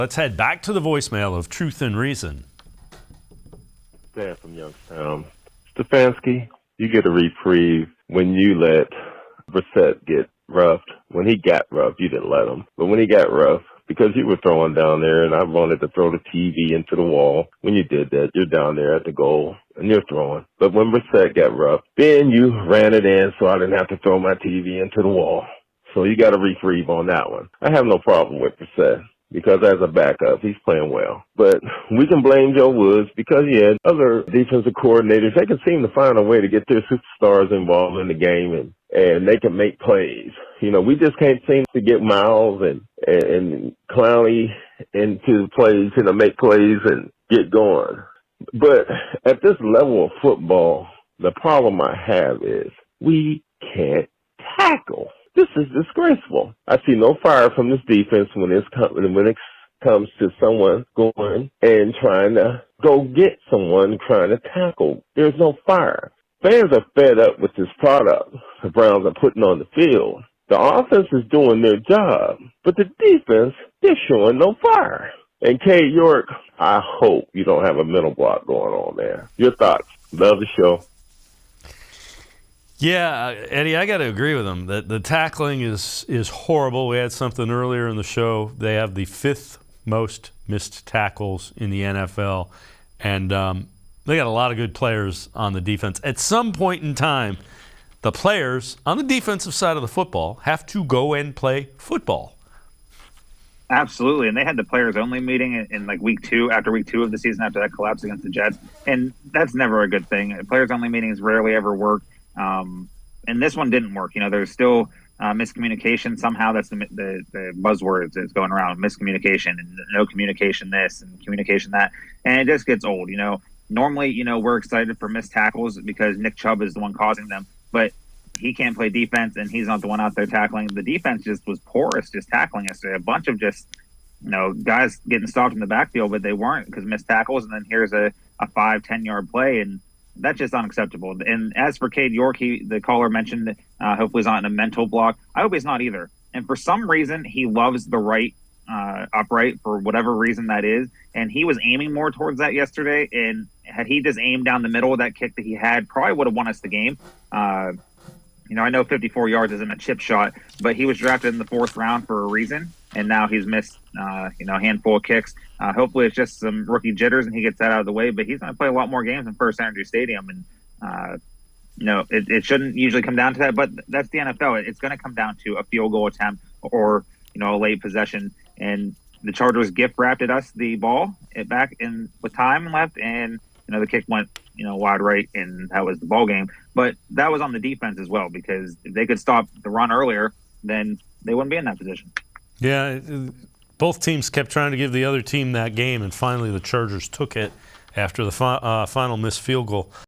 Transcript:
Let's head back to the voicemail of Truth and Reason. Dan from Youngstown. Stefanski, you get a reprieve when you let Brissett get roughed. When he got rough, you didn't let him. But when he got rough, because you were throwing down there, and I wanted to throw the TV into the wall. When you did that, you're down there at the goal, and you're throwing. But when Brissett got rough, then you ran it in so I didn't have to throw my TV into the wall. So you got a reprieve on that one. I have no problem with Brissett, because as a backup, he's playing well. But we can blame Joe Woods because he had other defensive coordinators. They can seem to find a way to get their superstars involved in the game, and they can make plays. You know, we just can't seem to get Miles and Clowney into plays, make plays and get going. But at this level of football, the problem I have is we can't tackle. This is disgraceful. I see no fire from this defense when it comes to someone going and trying to go get someone trying to tackle. There's no fire. Fans are fed up with this product the Browns are putting on the field. The offense is doing their job, but the defense, they're showing no fire. And Kay York, I hope you don't have a mental block going on there. Your thoughts? Love the show. Yeah, Eddie, I got to agree with him that the tackling is horrible. We had something earlier in the show. They have the 5th most missed tackles in the NFL, and they got a lot of good players on the defense. At some point in time, the players on the defensive side of the football have to go and play football. Absolutely, and they had the players-only meeting in like after week two of the season, after that collapse against the Jets, and that's never a good thing. Players-only meetings rarely ever work. And this one didn't work. There's still miscommunication. Somehow that's the buzzword that's going around: miscommunication and no communication this and communication that. And it just gets old. Normally, we're excited for missed tackles because Nick Chubb is the one causing them, but he can't play defense and he's not the one out there tackling. The defense just was porous, just tackling yesterday. A bunch of just, guys getting stopped in the backfield, but they weren't because missed tackles. And then here's a 5-10 yard play, and that's just unacceptable. And as for Cade York, the caller mentioned hopefully he's not in a mental block. I hope he's not either. And for some reason, he loves the right upright for whatever reason that is. And he was aiming more towards that yesterday. And had he just aimed down the middle of that kick that he had, probably would have won us the game. I know 54 yards isn't a chip shot, but he was drafted in the 4th round for a reason. And now he's missed, a handful of kicks. Hopefully it's just some rookie jitters and he gets that out of the way. But he's going to play a lot more games in First Energy Stadium. And, it shouldn't usually come down to that. But that's the NFL. It's going to come down to a field goal attempt or, a late possession. And the Chargers gift-wrapped us the ball back in with time left. And, the kick went, wide right, and that was the ball game. But that was on the defense as well, because if they could stop the run earlier, then they wouldn't be in that position. Yeah, both teams kept trying to give the other team that game, and finally the Chargers took it after the final missed field goal.